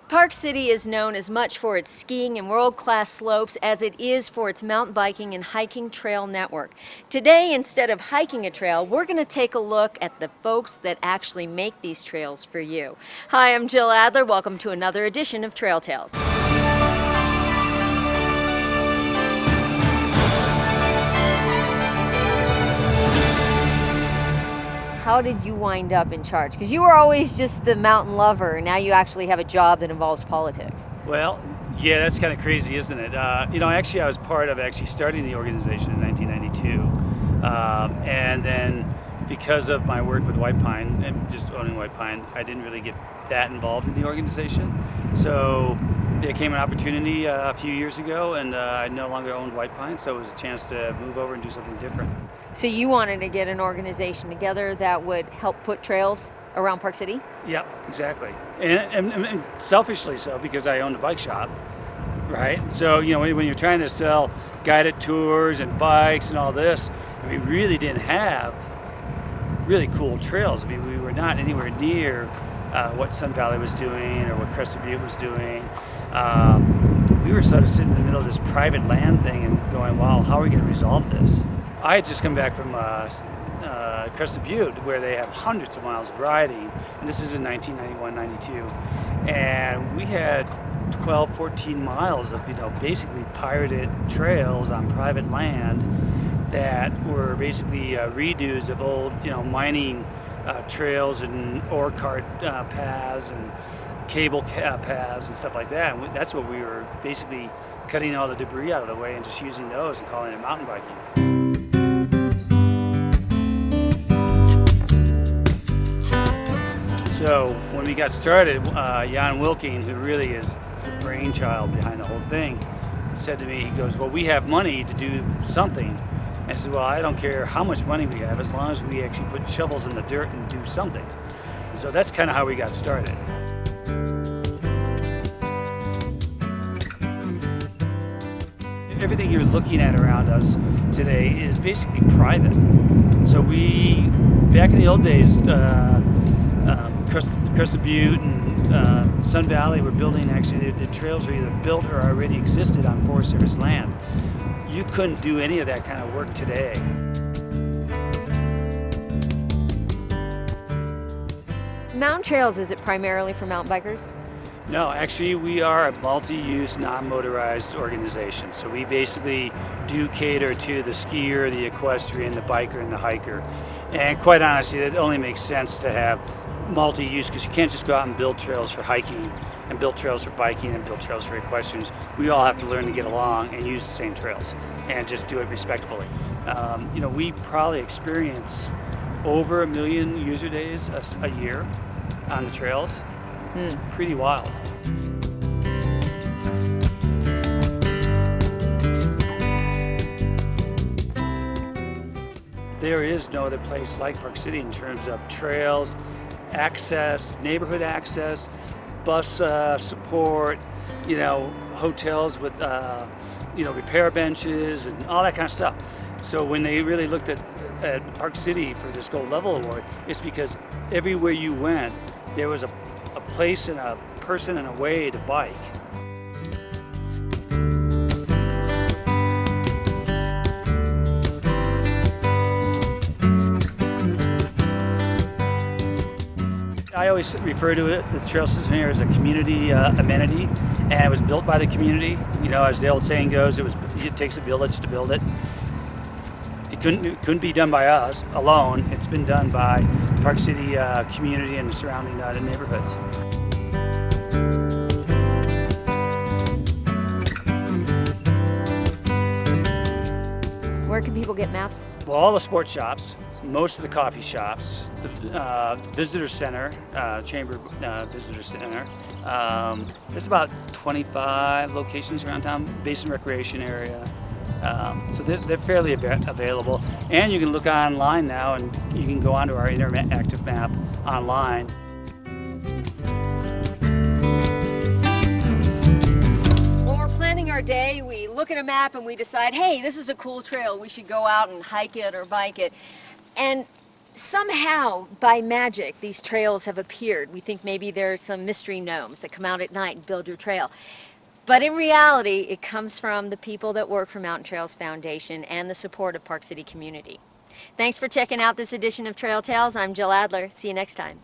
Park City is known as much for its skiing and world-class slopes as it is for its mountain biking and hiking trail network. Today, instead of hiking a trail, we're going to take a look at the folks that actually make these trails for you. Hi, I'm Jill Adler. Welcome to another edition of Trail Tales. How did you wind up in charge? Because you were always just the mountain lover, and now you actually have a job that involves politics. Well, yeah, that's kind of crazy, isn't it? Actually, I was part of starting the organization in 1992. And then because of my work with White Pine and just owning White Pine, I didn't really get that involved in the organization. So there came an opportunity a few years ago, and I no longer owned White Pine, so it was a chance to move over and do something different. So you wanted to get an organization together that would help put trails around Park City? Yeah, exactly. And selfishly so, because I owned a bike shop, right? So, when you're trying to sell guided tours and bikes and all this, we really didn't have really cool trails. I mean, we were not anywhere near what Sun Valley was doing or what Crested Butte was doing. We were sort of sitting in the middle of this private land thing and going, wow, how are we going to resolve this? I had just come back from Crested Butte, where they have hundreds of miles of riding, and this is in 1991-92, and we had 12, 14 miles of basically pirated trails on private land that were basically redos of old mining trails and ore cart paths and cable paths and stuff like that. And that's what we were basically cutting all the debris out of the way and just using those and calling it mountain biking. So when we got started, Jan Wilking, who really is the brainchild behind the whole thing, said to me, he goes, well, we have money to do something. I said, well, I don't care how much money we have as long as we actually put shovels in the dirt and do something. And so that's kind of how we got started. Everything you're looking at around us today is basically private. So back in the old days, Crested Butte and Sun Valley were building, actually the trails were either built or already existed on Forest Service land. You couldn't do any of that kind of work today. Mountain Trails, is it primarily for mountain bikers? No, actually we are a multi-use, non-motorized organization. So we basically do cater to the skier, the equestrian, the biker, and the hiker. And quite honestly, it only makes sense to have multi-use, because you can't just go out and build trails for hiking and build trails for biking and build trails for equestrians. We all have to learn to get along and use the same trails and just do it respectfully. We probably experience over 1 million user days a year on the trails. It's pretty wild. There is no other place like Park City in terms of trails, access, neighborhood access, bus support, hotels with repair benches and all that kind of stuff. So when they really looked at Park City for this Gold Level Award, it's because everywhere you went, there was a place and a person and a way to bike. I always refer to it, the trail system here, as a community amenity, and it was built by the community. As the old saying goes, it takes a village to build it. It couldn't be done by us alone. It's been done by Park City community and the surrounding neighborhoods. Where can people get maps? Well, all the sports shops, most of the coffee shops, the visitor center, Chamber Visitor Center. There's about 25 locations around town, Basin Recreation area. So they're fairly available. And you can look online now, and you can go onto our interactive map online. When we're planning our day, we look at a map and we decide, hey, this is a cool trail. We should go out and hike it or bike it. And somehow, by magic, these trails have appeared. We think maybe there's some mystery gnomes that come out at night and build your trail. But in reality, it comes from the people that work for Mountain Trails Foundation and the support of Park City community. Thanks for checking out this edition of Trail Tales. I'm Jill Adler. See you next time.